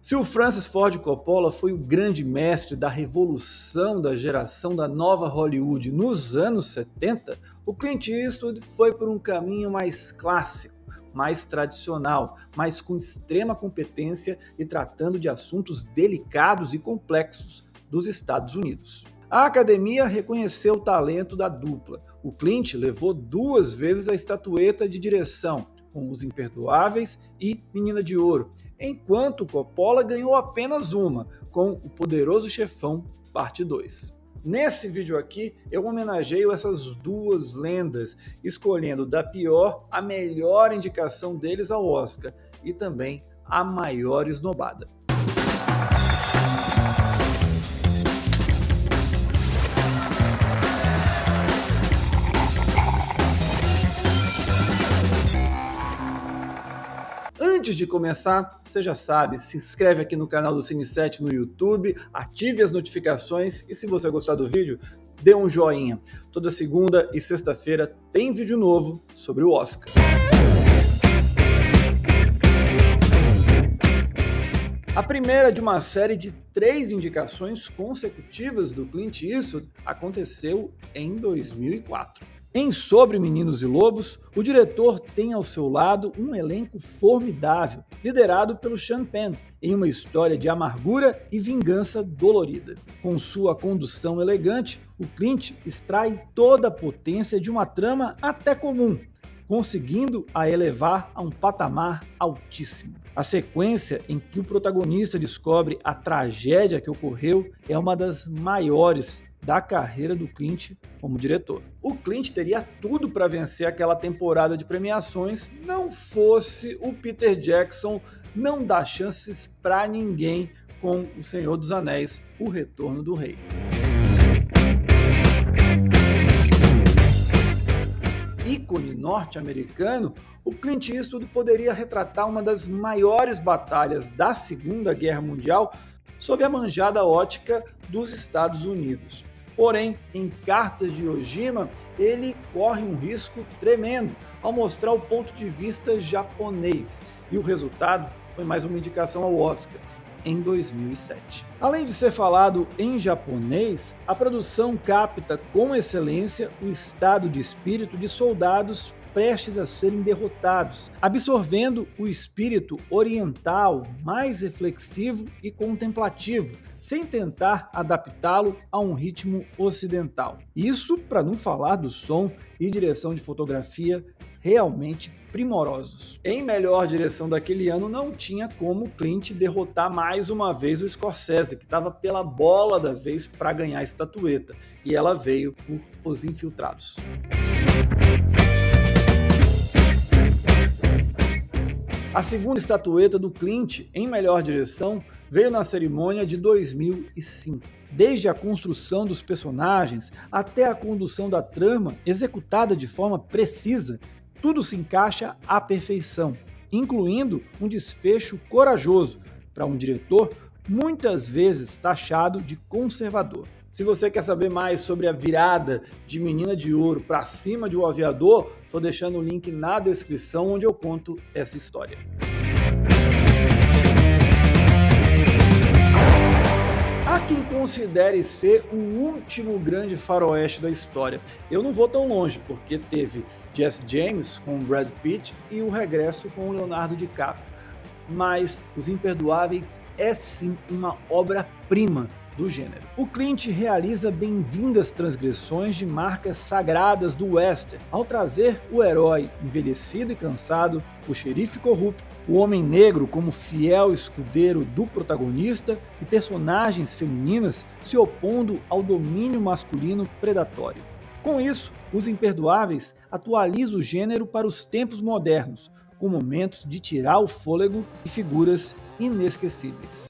Se o Francis Ford Coppola foi o grande mestre da revolução da geração da nova Hollywood nos anos 70, o Clint Eastwood foi por um caminho mais clássico, mais tradicional, mas com extrema competência e tratando de assuntos delicados e complexos dos Estados Unidos. A academia reconheceu o talento da dupla. O Clint levou 2 vezes a estatueta de direção, com Os Imperdoáveis e Menina de Ouro, enquanto Coppola ganhou apenas uma, com O Poderoso Chefão, parte 2. Nesse vídeo aqui, eu homenageio essas 2 lendas, escolhendo da pior a melhor indicação deles ao Oscar e também a maior esnobada. Antes de começar, você já sabe, se inscreve aqui no canal do Cine7 no YouTube, ative as notificações e se você gostar do vídeo, dê um joinha. Toda segunda e sexta-feira tem vídeo novo sobre o Oscar. A primeira de uma série de 3 indicações consecutivas do Clint Eastwood aconteceu em 2004. Em Sobre Meninos e Lobos, o diretor tem ao seu lado um elenco formidável, liderado pelo Sean Penn, em uma história de amargura e vingança dolorida. Com sua condução elegante, o Clint extrai toda a potência de uma trama até comum, conseguindo a elevar a um patamar altíssimo. A sequência em que o protagonista descobre a tragédia que ocorreu é uma das maiores da carreira do Clint como diretor. O Clint teria tudo para vencer aquela temporada de premiações, não fosse o Peter Jackson não dar chances para ninguém com O Senhor dos Anéis, O Retorno do Rei. Ícone norte-americano, o Clint Eastwood poderia retratar uma das maiores batalhas da Segunda Guerra Mundial sob a manjada ótica dos Estados Unidos. Porém, em Cartas de Iwo Jima, ele corre um risco tremendo ao mostrar o ponto de vista japonês, e o resultado foi mais uma indicação ao Oscar, em 2007. Além de ser falado em japonês, a produção capta com excelência o estado de espírito de soldados prestes a serem derrotados, absorvendo o espírito oriental mais reflexivo e contemplativo, sem tentar adaptá-lo a um ritmo ocidental. Isso para não falar do som e direção de fotografia realmente primorosos. Em melhor direção daquele ano, não tinha como Clint derrotar mais uma vez o Scorsese, que estava pela bola da vez para ganhar a estatueta, e ela veio por Os Infiltrados. A segunda estatueta do Clint em melhor direção veio na cerimônia de 2005. Desde a construção dos personagens até a condução da trama, executada de forma precisa, tudo se encaixa à perfeição, incluindo um desfecho corajoso para um diretor muitas vezes taxado de conservador. Se você quer saber mais sobre a virada de Menina de Ouro para cima de O Aviador, estou deixando o link na descrição onde eu conto essa história. Há quem considere ser o último grande faroeste da história. Eu não vou tão longe, porque teve Jesse James com Brad Pitt e O Regresso com Leonardo DiCaprio. Mas Os Imperdoáveis é sim uma obra-prima do gênero. O Clint realiza bem-vindas transgressões de marcas sagradas do western, ao trazer o herói envelhecido e cansado, o xerife corrupto, o homem negro como fiel escudeiro do protagonista e personagens femininas se opondo ao domínio masculino predatório. Com isso, Os Imperdoáveis atualiza o gênero para os tempos modernos, com momentos de tirar o fôlego e figuras inesquecíveis.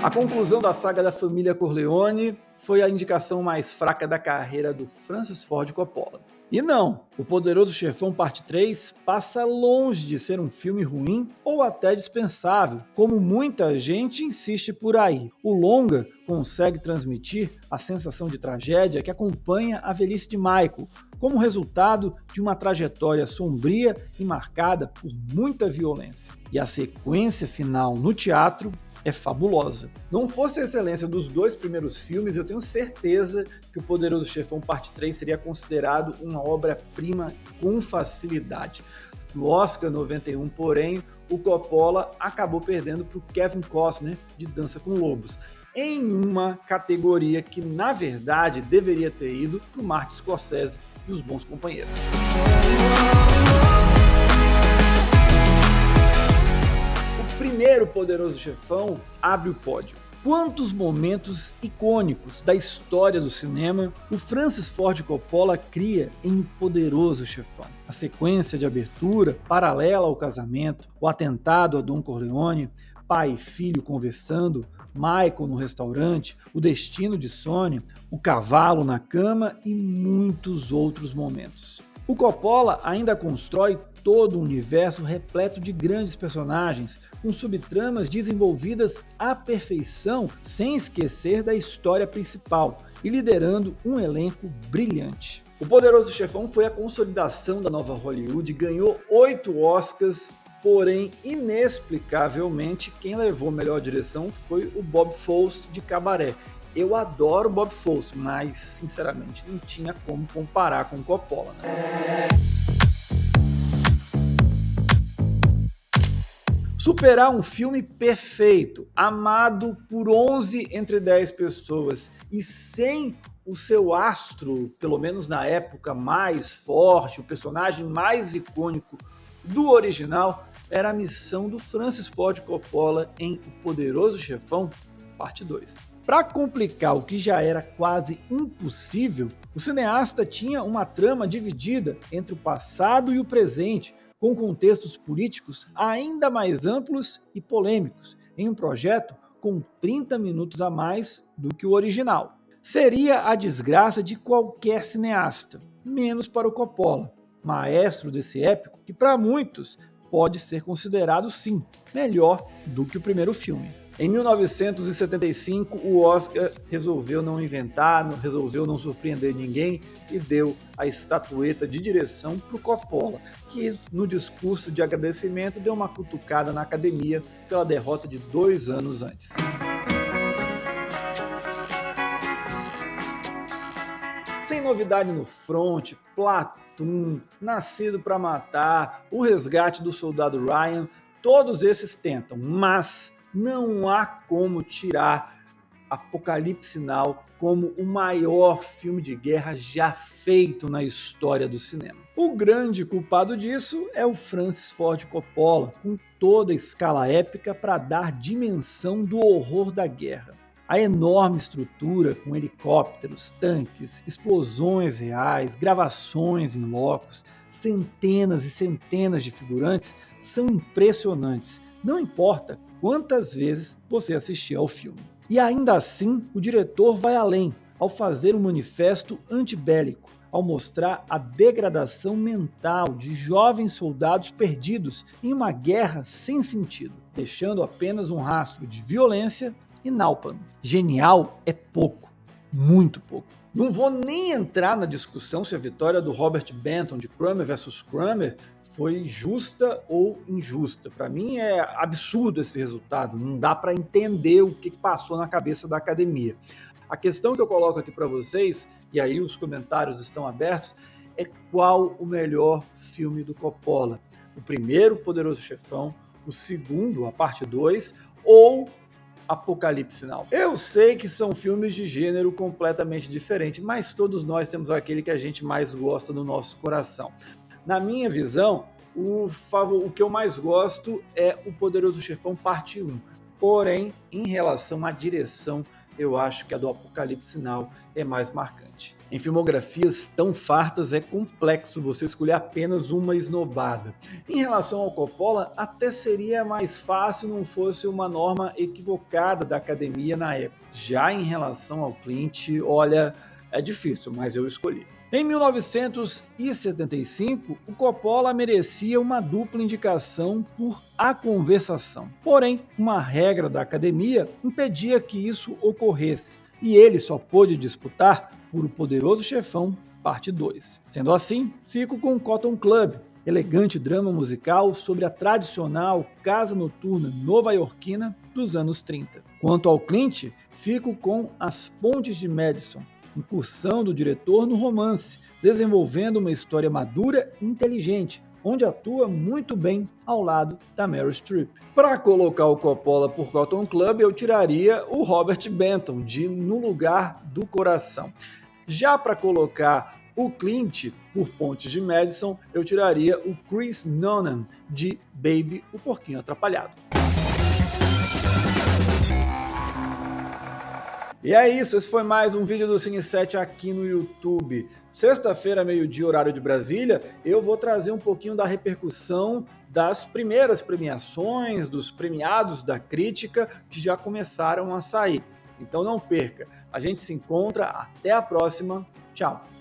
A conclusão da saga da família Corleone foi a indicação mais fraca da carreira do Francis Ford Coppola. E não, O Poderoso Chefão Parte 3 passa longe de ser um filme ruim ou até dispensável, como muita gente insiste por aí. O longa consegue transmitir a sensação de tragédia que acompanha a velhice de Michael, como resultado de uma trajetória sombria e marcada por muita violência. E a sequência final no teatro é fabulosa. Não fosse a excelência dos dois primeiros filmes, eu tenho certeza que O Poderoso Chefão Parte 3 seria considerado uma obra-prima com facilidade. No Oscar 91, porém, o Coppola acabou perdendo para o Kevin Costner de Dança com Lobos, em uma categoria que, na verdade, deveria ter ido para o Martin Scorsese e Os Bons Companheiros. Primeiro Poderoso Chefão abre o pódio. Quantos momentos icônicos da história do cinema o Francis Ford Coppola cria em Poderoso Chefão. A sequência de abertura, paralela ao casamento, o atentado a Don Corleone, pai e filho conversando, Michael no restaurante, o destino de Sônia, o cavalo na cama e muitos outros momentos. O Coppola ainda constrói todo um universo repleto de grandes personagens, com subtramas desenvolvidas à perfeição, sem esquecer da história principal, e liderando um elenco brilhante. O Poderoso Chefão foi a consolidação da nova Hollywood, ganhou 8 Oscars, porém, inexplicavelmente, quem levou a melhor direção foi o Bob Fosse de Cabaré. Eu adoro Bob Fosse, mas, sinceramente, não tinha como comparar com o Coppola, né? Superar um filme perfeito, amado por 11 entre 10 pessoas e sem o seu astro, pelo menos na época, mais forte, o personagem mais icônico do original, era a missão do Francis Ford Coppola em O Poderoso Chefão, Parte 2. Para complicar o que já era quase impossível, o cineasta tinha uma trama dividida entre o passado e o presente, com contextos políticos ainda mais amplos e polêmicos, em um projeto com 30 minutos a mais do que o original. Seria a desgraça de qualquer cineasta, menos para o Coppola, maestro desse épico que para muitos pode ser considerado, sim, melhor do que o primeiro filme. Em 1975, o Oscar resolveu não inventar, resolveu não surpreender ninguém e deu a estatueta de direção para o Coppola, que no discurso de agradecimento deu uma cutucada na academia pela derrota de 2 anos antes. Sem novidade no front, Platoon, Nascido para Matar, O Resgate do Soldado Ryan, todos esses tentam, mas não há como tirar Apocalipse Now como o maior filme de guerra já feito na história do cinema. O grande culpado disso é o Francis Ford Coppola, com toda a escala épica para dar dimensão do horror da guerra. A enorme estrutura com helicópteros, tanques, explosões reais, gravações em locos, centenas e centenas de figurantes são impressionantes, não importa quantas vezes você assistir ao filme. E ainda assim, o diretor vai além, ao fazer um manifesto antibélico, ao mostrar a degradação mental de jovens soldados perdidos em uma guerra sem sentido, deixando apenas um rastro de violência e napalm. Genial é pouco, muito pouco. Não vou nem entrar na discussão se a vitória do Robert Benton de Kramer vs. Kramer foi justa ou injusta. Para mim é absurdo esse resultado, não dá para entender o que passou na cabeça da academia. A questão que eu coloco aqui para vocês, e aí os comentários estão abertos, é qual o melhor filme do Coppola. O primeiro, Poderoso Chefão, o segundo, a parte 2, ou Apocalipse Now. Eu sei que são filmes de gênero completamente diferentes, mas todos nós temos aquele que a gente mais gosta no nosso coração. Na minha visão, o que eu mais gosto é O Poderoso Chefão Parte 1. Porém, em relação à direção, eu acho que a do Apocalipse Now é mais marcante. Em filmografias tão fartas, é complexo você escolher apenas uma esnobada. Em relação ao Coppola, até seria mais fácil não fosse uma norma equivocada da academia na época. Já em relação ao Clint, olha, é difícil, mas eu escolhi. Em 1975, o Coppola merecia uma dupla indicação por A Conversação. Porém, uma regra da academia impedia que isso ocorresse, e ele só pôde disputar por O Poderoso Chefão, parte 2. Sendo assim, fico com Cotton Club, elegante drama musical sobre a tradicional casa noturna nova-iorquina dos anos 30. Quanto ao Clint, fico com As Pontes de Madison, incursão do diretor no romance, desenvolvendo uma história madura e inteligente, onde atua muito bem ao lado da Meryl Streep. Para colocar o Coppola por Cotton Club, eu tiraria o Robert Benton, de No Lugar do Coração. Já para colocar o Clint por Pontes de Madison, eu tiraria o Chris Nolan, de Baby, o Porquinho Atrapalhado. E é isso, esse foi mais um vídeo do Cine7 aqui no YouTube. Sexta-feira, meio-dia, horário de Brasília, eu vou trazer um pouquinho da repercussão das primeiras premiações, dos premiados da crítica que já começaram a sair. Então não perca, a gente se encontra, até a próxima, tchau!